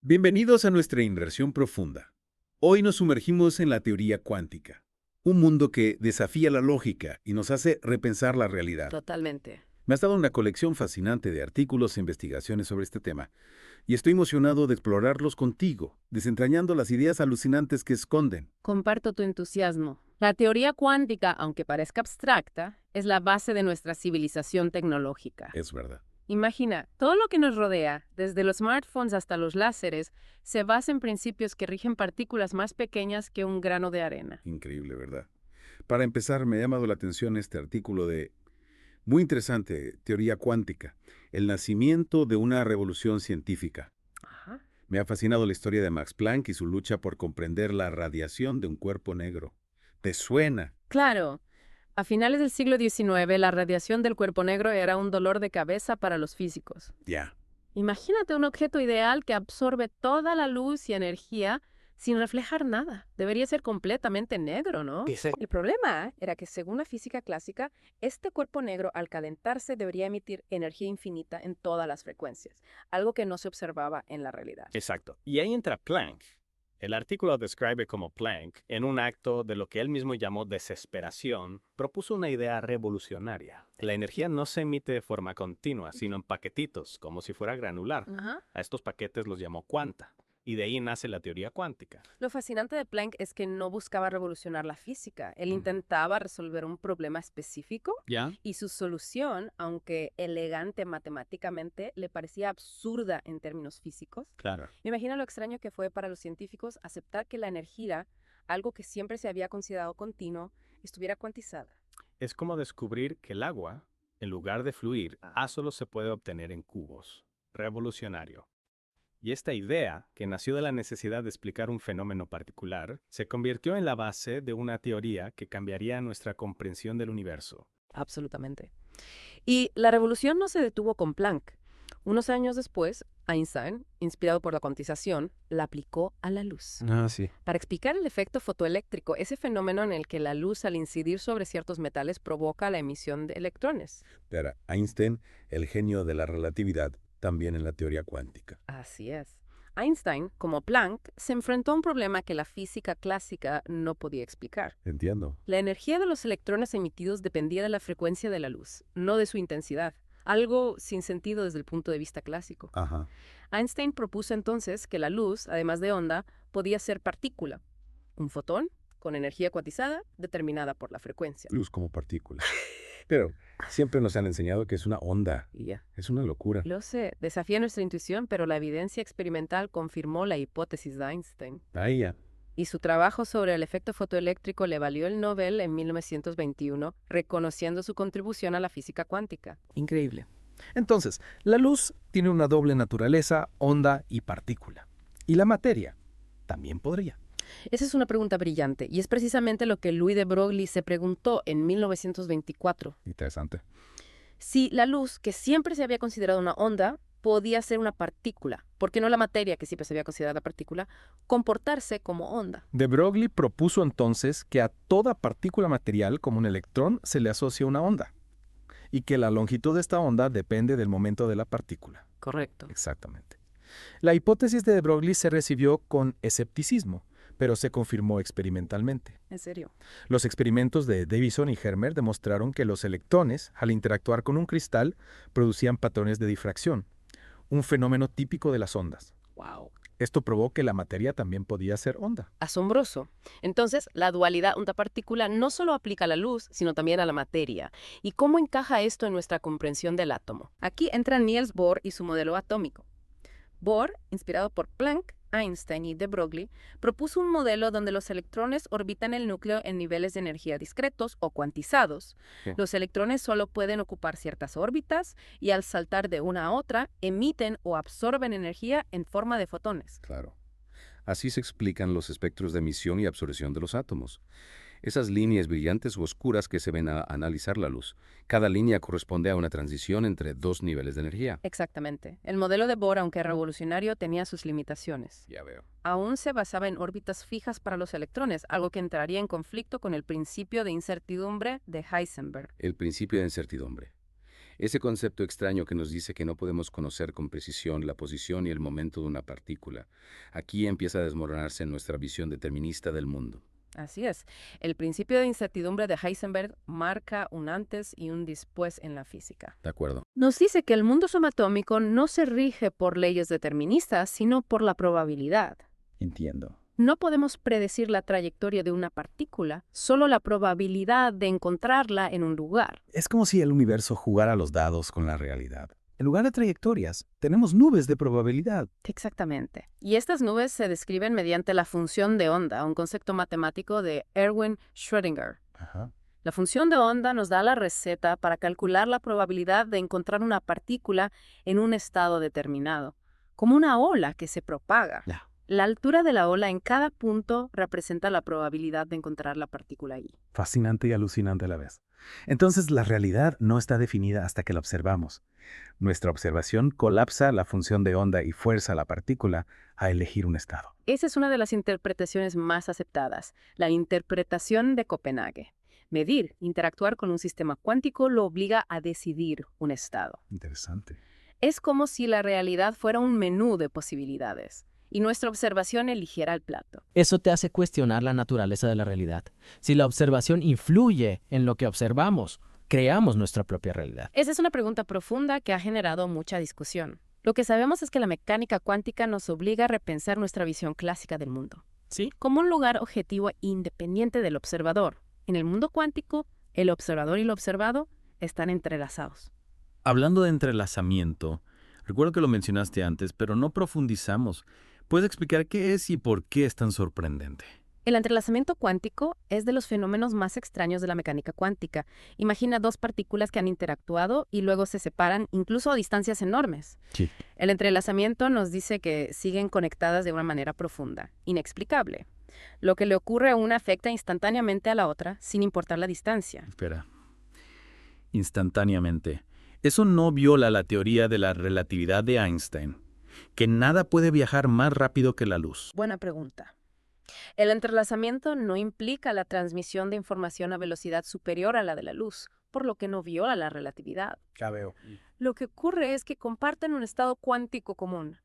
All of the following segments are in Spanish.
Bienvenidos a nuestra inmersión profunda. Hoy nos sumergimos en la teoría cuántica, un mundo que desafía la lógica y nos hace repensar la realidad. Totalmente. Me has dado una colección fascinante de artículos e investigaciones sobre este tema, y estoy emocionado de explorarlos contigo, desentrañando las ideas alucinantes que esconden. Comparto tu entusiasmo. La teoría cuántica, aunque parezca abstracta, es la base de nuestra civilización tecnológica. Es verdad. Imagina, todo lo que nos rodea, desde los smartphones hasta los láseres, se basa en principios que rigen partículas más pequeñas que un grano de arena. Increíble, ¿verdad? Para empezar, me ha llamado la atención este artículo de, muy interesante, teoría cuántica, el nacimiento de una revolución científica. Ajá. Me ha fascinado la historia de Max Planck y su lucha por comprender la radiación de un cuerpo negro. ¿Te suena? Claro, a finales del siglo XIX, la radiación del cuerpo negro era un dolor de cabeza para los físicos. Ya. Imagínate un objeto ideal que absorbe toda la luz y energía sin reflejar nada. Debería ser completamente negro, ¿no? Dice, El problema era que, según la física clásica, este cuerpo negro al calentarse debería emitir energía infinita en todas las frecuencias, algo que no se observaba en la realidad. exacto. Y ahí entra Planck. El artículo describe cómo Planck, en un acto de lo que él mismo llamó desesperación, propuso una idea revolucionaria. La energía no se emite de forma continua, sino en paquetitos, como si fuera granular. Ajá. A estos paquetes los llamó cuanta. Y de ahí nace la teoría cuántica. Lo fascinante de Planck es que no buscaba revolucionar la física. Él intentaba resolver un problema específico ¿Ya? y su solución, aunque elegante matemáticamente, le parecía absurda en términos físicos. Claro. Me imagino lo extraño que fue para los científicos aceptar que la energía, algo que siempre se había considerado continuo, estuviera cuantizada. Es como descubrir que el agua, en lugar de fluir, solo se puede obtener en cubos. Revolucionario. Y esta idea, que nació de la necesidad de explicar un fenómeno particular, se convirtió en la base de una teoría que cambiaría nuestra comprensión del universo. Absolutamente. Y la revolución no se detuvo con Planck. Unos años después, Einstein, inspirado por la cuantización, la aplicó a la luz. Sí. Para explicar el efecto fotoeléctrico, ese fenómeno en el que la luz al incidir sobre ciertos metales provoca la emisión de electrones. Era Einstein, el genio de la relatividad, también en la teoría cuántica. Así es. Einstein, como Planck, se enfrentó a un problema que la física clásica no podía explicar. Entiendo. La energía de los electrones emitidos dependía de la frecuencia de la luz, no de su intensidad, algo sin sentido desde el punto de vista clásico. Ajá. Einstein propuso entonces que la luz, además de onda, podía ser partícula, un fotón con energía cuantizada determinada por la frecuencia. Luz como partícula. Pero siempre nos han enseñado que es una onda. Y ya. Es una locura. Lo sé, desafía nuestra intuición, pero la evidencia experimental confirmó la hipótesis de Einstein. Ahí ya. Y su trabajo sobre el efecto fotoeléctrico le valió el Nobel en 1921, reconociendo su contribución a la física cuántica. Increíble. Entonces, la luz tiene una doble naturaleza, onda y partícula. ¿Y la materia? También podría. Esa es una pregunta brillante, y es precisamente lo que Louis de Broglie se preguntó en 1924. Interesante. Si la luz, que siempre se había considerado una onda, podía ser una partícula, ¿por qué no la materia, que siempre se había considerado partícula, comportarse como onda? De Broglie propuso entonces que a toda partícula material, como un electrón, se le asocia una onda, y que la longitud de esta onda depende del momento de la partícula. Correcto. Exactamente. La hipótesis de Broglie se recibió con escepticismo, pero se confirmó experimentalmente. ¿En serio? Los experimentos de Davison y Hermer demostraron que los electrones, al interactuar con un cristal, producían patrones de difracción, un fenómeno típico de las ondas. ¡Wow! Esto probó que la materia también podía ser onda. Asombroso. Entonces, la dualidad onda-partícula no solo aplica a la luz, sino también a la materia. ¿Y cómo encaja esto en nuestra comprensión del átomo? Aquí entra Niels Bohr y su modelo atómico. Bohr, inspirado por Planck, Einstein y de Broglie, propuso un modelo donde los electrones orbitan el núcleo en niveles de energía discretos o cuantizados. Sí. Los electrones solo pueden ocupar ciertas órbitas y al saltar de una a otra emiten o absorben energía en forma de fotones. Claro. Así se explican los espectros de emisión y absorción de los átomos. Esas líneas brillantes u oscuras que se ven a analizar la luz. Cada línea corresponde a una transición entre dos niveles de energía. Exactamente. El modelo de Bohr, aunque revolucionario, tenía sus limitaciones. Ya veo. Aún se basaba en órbitas fijas para los electrones, algo que entraría en conflicto con el principio de incertidumbre de Heisenberg. El principio de incertidumbre. Ese concepto extraño que nos dice que no podemos conocer con precisión la posición y el momento de una partícula. Aquí empieza a desmoronarse nuestra visión determinista del mundo. Así es. El principio de incertidumbre de Heisenberg marca un antes y un después en la física. ¿De acuerdo? Nos dice que el mundo subatómico no se rige por leyes deterministas, sino por la probabilidad. Entiendo. No podemos predecir la trayectoria de una partícula, solo la probabilidad de encontrarla en un lugar. Es como si el universo jugara a los dados con la realidad. En lugar de trayectorias, tenemos nubes de probabilidad. Exactamente. Y estas nubes se describen mediante la función de onda, un concepto matemático de Erwin Schrödinger. Ajá. La función de onda nos da la receta para calcular la probabilidad de encontrar una partícula en un estado determinado, como una ola que se propaga. Ya. La altura de la ola en cada punto representa la probabilidad de encontrar la partícula ahí. Fascinante y alucinante a la vez. Entonces, la realidad no está definida hasta que la observamos. Nuestra observación colapsa la función de onda y fuerza a la partícula a elegir un estado. Esa es una de las interpretaciones más aceptadas, la interpretación de Copenhague. Medir, interactuar con un sistema cuántico lo obliga a decidir un estado. Interesante. Es como si la realidad fuera un menú de posibilidades y nuestra observación eligiera el plato. Eso te hace cuestionar la naturaleza de la realidad. Si la observación influye en lo que observamos, creamos nuestra propia realidad. Esa es una pregunta profunda que ha generado mucha discusión. Lo que sabemos es que la mecánica cuántica nos obliga a repensar nuestra visión clásica del mundo, ¿Sí? como un lugar objetivo independiente del observador. En el mundo cuántico, el observador y lo observado están entrelazados. Hablando de entrelazamiento, recuerdo que lo mencionaste antes, pero no profundizamos. ¿Puedes explicar qué es y por qué es tan sorprendente? El entrelazamiento cuántico es de los fenómenos más extraños de la mecánica cuántica. Imagina dos partículas que han interactuado y luego se separan incluso a distancias enormes. Sí. El entrelazamiento nos dice que siguen conectadas de una manera profunda, inexplicable. Lo que le ocurre a una afecta instantáneamente a la otra, sin importar la distancia. Espera. Instantáneamente. Eso no viola la teoría de la relatividad de Einstein, que nada puede viajar más rápido que la luz. Buena pregunta. El entrelazamiento no implica la transmisión de información a velocidad superior a la de la luz, por lo que no viola la relatividad. Ya veo. Lo que ocurre es que comparten un estado cuántico común,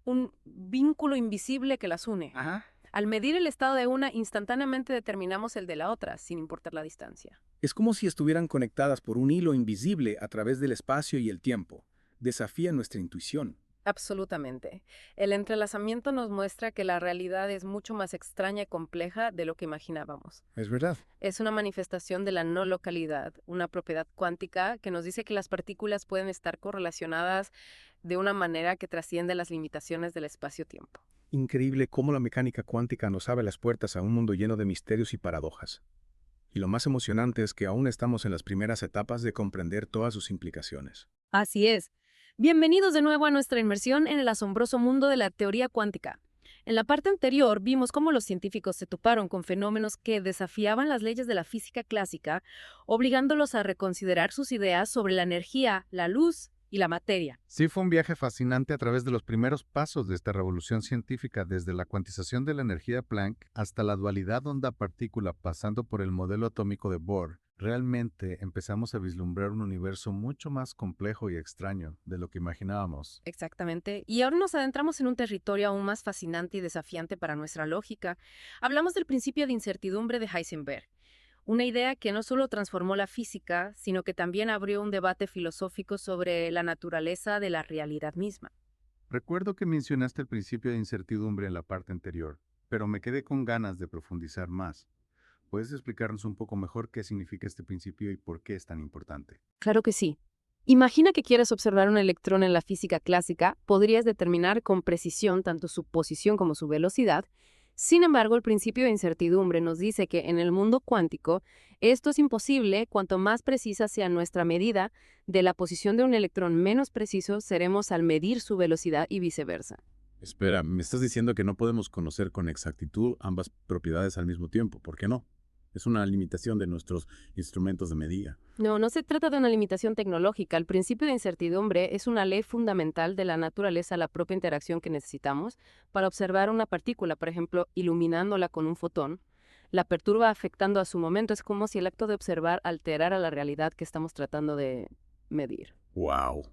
un vínculo invisible que las une. Ajá. Al medir el estado de una, instantáneamente determinamos el de la otra, sin importar la distancia. Es como si estuvieran conectadas por un hilo invisible a través del espacio y el tiempo. Desafía nuestra intuición. Absolutamente. El entrelazamiento nos muestra que la realidad es mucho más extraña y compleja de lo que imaginábamos. Es verdad. Es una manifestación de la no localidad, una propiedad cuántica que nos dice que las partículas pueden estar correlacionadas de una manera que trasciende las limitaciones del espacio-tiempo. Increíble cómo la mecánica cuántica nos abre las puertas a un mundo lleno de misterios y paradojas. Y lo más emocionante es que aún estamos en las primeras etapas de comprender todas sus implicaciones. Así es. Bienvenidos de nuevo a nuestra inmersión en el asombroso mundo de la teoría cuántica. En la parte anterior vimos cómo los científicos se toparon con fenómenos que desafiaban las leyes de la física clásica, obligándolos a reconsiderar sus ideas sobre la energía, la luz y la materia. Sí, fue un viaje fascinante a través de los primeros pasos de esta revolución científica, desde la cuantización de la energía de Planck hasta la dualidad onda-partícula, pasando por el modelo atómico de Bohr. Realmente empezamos a vislumbrar un universo mucho más complejo y extraño de lo que imaginábamos. Exactamente. Y ahora nos adentramos en un territorio aún más fascinante y desafiante para nuestra lógica. Hablamos del principio de incertidumbre de Heisenberg. Una idea que no solo transformó la física, sino que también abrió un debate filosófico sobre la naturaleza de la realidad misma. Recuerdo que mencionaste el principio de incertidumbre en la parte anterior, pero me quedé con ganas de profundizar más. ¿Puedes explicarnos un poco mejor qué significa este principio y por qué es tan importante? Claro que sí. Imagina que quieres observar un electrón en la física clásica, podrías determinar con precisión tanto su posición como su velocidad. Sin embargo, el principio de incertidumbre nos dice que en el mundo cuántico esto es imposible. Cuanto más precisa sea nuestra medida de la posición de un electrón, menos precisos seremos al medir su velocidad y viceversa. Espera, me estás diciendo que no podemos conocer con exactitud ambas propiedades al mismo tiempo. ¿Por qué no? Es una limitación de nuestros instrumentos de medida. No se trata de una limitación tecnológica. El principio de incertidumbre es una ley fundamental de la naturaleza, la propia interacción que necesitamos para observar una partícula, por ejemplo, iluminándola con un fotón. La perturba afectando a su momento. Es como si el acto de observar alterara la realidad que estamos tratando de medir. ¡Wow!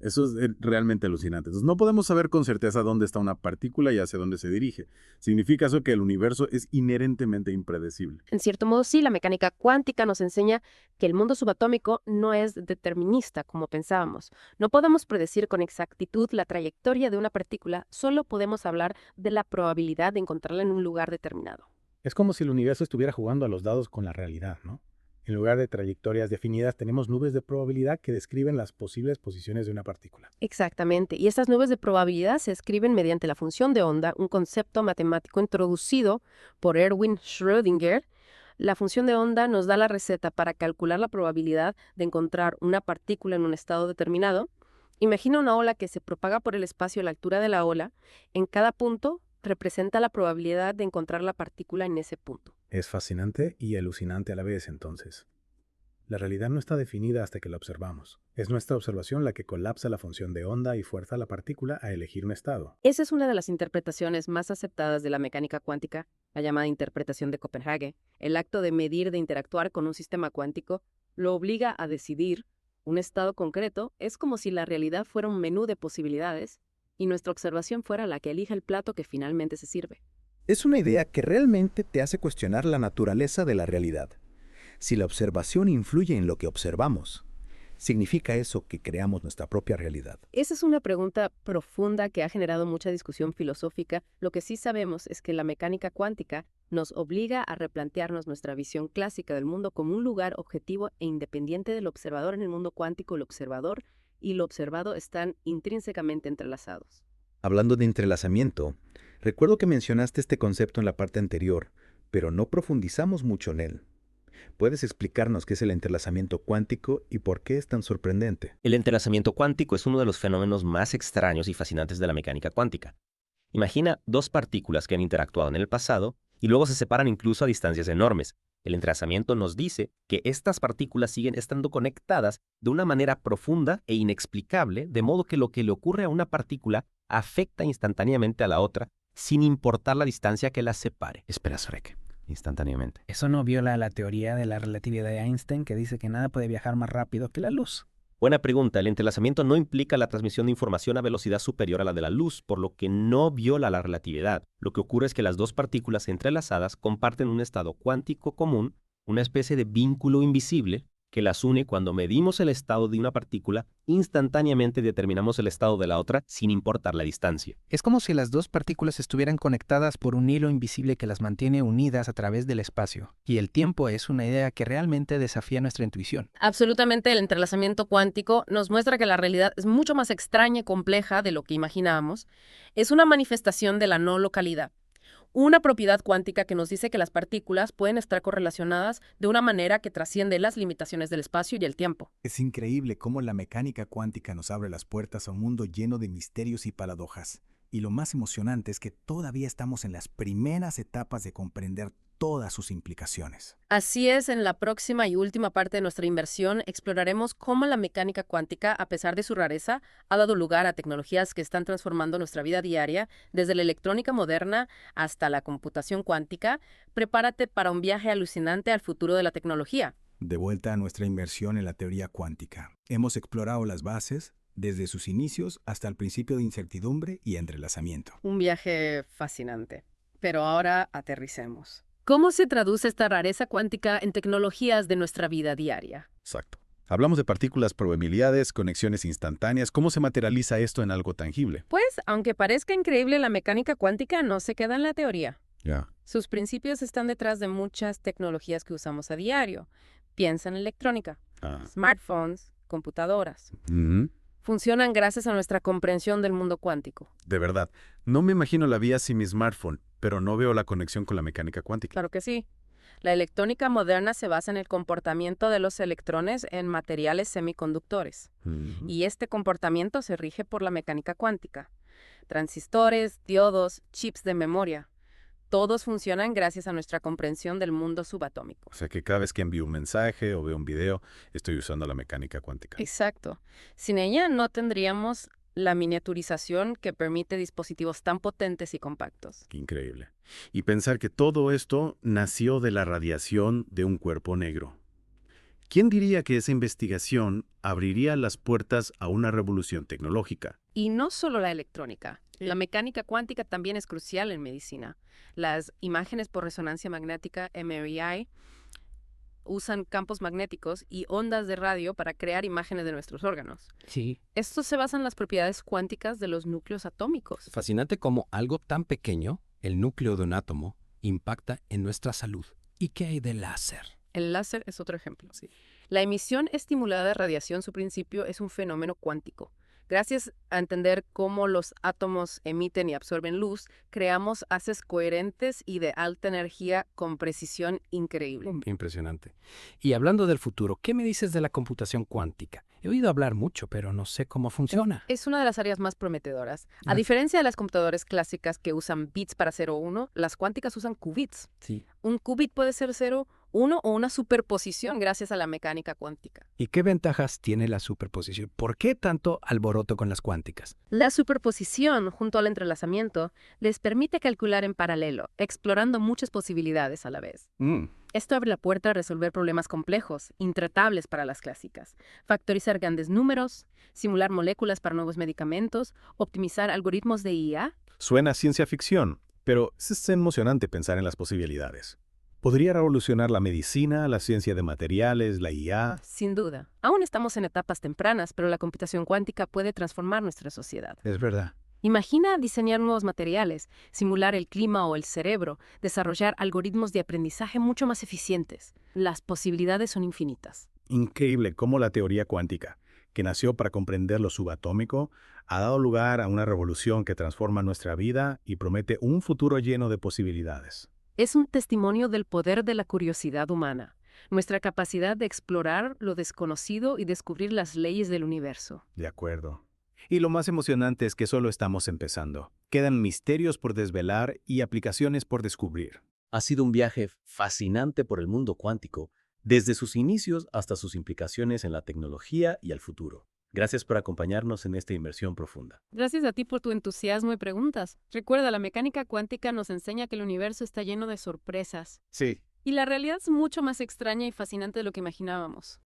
Eso es realmente alucinante. Entonces, no podemos saber con certeza dónde está una partícula y hacia dónde se dirige. Significa eso que el universo es inherentemente impredecible. En cierto modo, sí, la mecánica cuántica nos enseña que el mundo subatómico no es determinista como pensábamos. No podemos predecir con exactitud la trayectoria de una partícula, solo podemos hablar de la probabilidad de encontrarla en un lugar determinado. Es como si el universo estuviera jugando a los dados con la realidad, ¿no? En lugar de trayectorias definidas, tenemos nubes de probabilidad que describen las posibles posiciones de una partícula. Exactamente, y estas nubes de probabilidad se escriben mediante la función de onda, un concepto matemático introducido por Erwin Schrödinger. La función de onda nos da la receta para calcular la probabilidad de encontrar una partícula en un estado determinado. Imagina una ola que se propaga por el espacio a la altura de la ola. En cada punto representa la probabilidad de encontrar la partícula en ese punto. Es fascinante y alucinante a la vez, entonces. La realidad no está definida hasta que la observamos. Es nuestra observación la que colapsa la función de onda y fuerza a la partícula a elegir un estado. Esa es una de las interpretaciones más aceptadas de la mecánica cuántica, la llamada interpretación de Copenhague. El acto de medir, de interactuar con un sistema cuántico, lo obliga a decidir un estado concreto. Es como si la realidad fuera un menú de posibilidades y nuestra observación fuera la que elija el plato que finalmente se sirve. Es una idea que realmente te hace cuestionar la naturaleza de la realidad. Si la observación influye en lo que observamos, ¿significa eso que creamos nuestra propia realidad? Esa es una pregunta profunda que ha generado mucha discusión filosófica. Lo que sí sabemos es que la mecánica cuántica nos obliga a replantearnos nuestra visión clásica del mundo como un lugar objetivo e independiente del observador. En el mundo cuántico, el observador y lo observado están intrínsecamente entrelazados. Hablando de entrelazamiento, recuerdo que mencionaste este concepto en la parte anterior, pero no profundizamos mucho en él. ¿Puedes explicarnos qué es el entrelazamiento cuántico y por qué es tan sorprendente? El entrelazamiento cuántico es uno de los fenómenos más extraños y fascinantes de la mecánica cuántica. Imagina dos partículas que han interactuado en el pasado y luego se separan incluso a distancias enormes. El entrelazamiento nos dice que estas partículas siguen estando conectadas de una manera profunda e inexplicable, de modo que lo que le ocurre a una partícula afecta instantáneamente a la otra, sin importar la distancia que las separe. Espera, Shrek. Instantáneamente. ¿Eso no viola la teoría de la relatividad de Einstein que dice que nada puede viajar más rápido que la luz? Buena pregunta. El entrelazamiento no implica la transmisión de información a velocidad superior a la de la luz, por lo que no viola la relatividad. Lo que ocurre es que las dos partículas entrelazadas comparten un estado cuántico común, una especie de vínculo invisible que las une. Cuando medimos el estado de una partícula, instantáneamente determinamos el estado de la otra sin importar la distancia. Es como si las dos partículas estuvieran conectadas por un hilo invisible que las mantiene unidas a través del espacio. Y el tiempo es una idea que realmente desafía nuestra intuición. Absolutamente, el entrelazamiento cuántico nos muestra que la realidad es mucho más extraña y compleja de lo que imaginábamos. Es una manifestación de la no localidad. Una propiedad cuántica que nos dice que las partículas pueden estar correlacionadas de una manera que trasciende las limitaciones del espacio y el tiempo. Es increíble cómo la mecánica cuántica nos abre las puertas a un mundo lleno de misterios y paradojas. Y lo más emocionante es que todavía estamos en las primeras etapas de comprender todas sus implicaciones. Así es, en la próxima y última parte de nuestra inversión exploraremos cómo la mecánica cuántica, a pesar de su rareza, ha dado lugar a tecnologías que están transformando nuestra vida diaria, desde la electrónica moderna hasta la computación cuántica. Prepárate para un viaje alucinante al futuro de la tecnología. De vuelta a nuestra inversión en la teoría cuántica. Hemos explorado las bases, desde sus inicios hasta el principio de incertidumbre y entrelazamiento. Un viaje fascinante. Pero ahora aterricemos. ¿Cómo se traduce esta rareza cuántica en tecnologías de nuestra vida diaria? Exacto. Hablamos de partículas, probabilidades, conexiones instantáneas. ¿Cómo se materializa esto en algo tangible? Pues, aunque parezca increíble, la mecánica cuántica no se queda en la teoría. Ya. Sus principios están detrás de muchas tecnologías que usamos a diario. Piensa en electrónica, smartphones, computadoras. Funcionan gracias a nuestra comprensión del mundo cuántico. De verdad, no me imagino la vida sin mi smartphone, pero no veo la conexión con la mecánica cuántica. Claro que sí. La electrónica moderna se basa en el comportamiento de los electrones en materiales semiconductores. Y este comportamiento se rige por la mecánica cuántica. Transistores, diodos, chips de memoria. Todos funcionan gracias a nuestra comprensión del mundo subatómico. O sea que cada vez que envío un mensaje o veo un video, estoy usando la mecánica cuántica. Exacto. Sin ella no tendríamos la miniaturización que permite dispositivos tan potentes y compactos. Qué increíble. Y pensar que todo esto nació de la radiación de un cuerpo negro. ¿Quién diría que esa investigación abriría las puertas a una revolución tecnológica? Y no solo la electrónica. La mecánica cuántica también es crucial en medicina. Las imágenes por resonancia magnética, MRI, usan campos magnéticos y ondas de radio para crear imágenes de nuestros órganos. Sí. Estos se basan en las propiedades cuánticas de los núcleos atómicos. Fascinante cómo algo tan pequeño, el núcleo de un átomo, impacta en nuestra salud. ¿Y qué hay del láser? El láser es otro ejemplo. La emisión estimulada de radiación, su principio, es un fenómeno cuántico. Gracias a entender cómo los átomos emiten y absorben luz, creamos haces coherentes y de alta energía con precisión increíble. Impresionante. Y hablando del futuro, ¿qué me dices de la computación cuántica? He oído hablar mucho, pero no sé cómo funciona. Es una de las áreas más prometedoras. A diferencia de las computadoras clásicas que usan bits para 0 o 1, las cuánticas usan qubits. Sí. Un qubit puede ser 0, 1 o una superposición gracias a la mecánica cuántica. ¿Y qué ventajas tiene la superposición? ¿Por qué tanto alboroto con las cuánticas? La superposición, junto al entrelazamiento, les permite calcular en paralelo, explorando muchas posibilidades a la vez. Esto abre la puerta a resolver problemas complejos, intratables para las clásicas, factorizar grandes números, simular moléculas para nuevos medicamentos, optimizar algoritmos de IA. Suena a ciencia ficción, pero es emocionante pensar en las posibilidades. Podría revolucionar la medicina, la ciencia de materiales, la IA. Sin duda. Aún estamos en etapas tempranas, pero la computación cuántica puede transformar nuestra sociedad. Es verdad. Imagina diseñar nuevos materiales, simular el clima o el cerebro, desarrollar algoritmos de aprendizaje mucho más eficientes. Las posibilidades son infinitas. Increíble cómo la teoría cuántica, que nació para comprender lo subatómico, ha dado lugar a una revolución que transforma nuestra vida y promete un futuro lleno de posibilidades. Es un testimonio del poder de la curiosidad humana, nuestra capacidad de explorar lo desconocido y descubrir las leyes del universo. De acuerdo. Y lo más emocionante es que solo estamos empezando. Quedan misterios por desvelar y aplicaciones por descubrir. Ha sido un viaje fascinante por el mundo cuántico, desde sus inicios hasta sus implicaciones en la tecnología y el futuro. Gracias por acompañarnos en esta inmersión profunda. Gracias a ti por tu entusiasmo y preguntas. Recuerda, la mecánica cuántica nos enseña que el universo está lleno de sorpresas. Sí. Y la realidad es mucho más extraña y fascinante de lo que imaginábamos.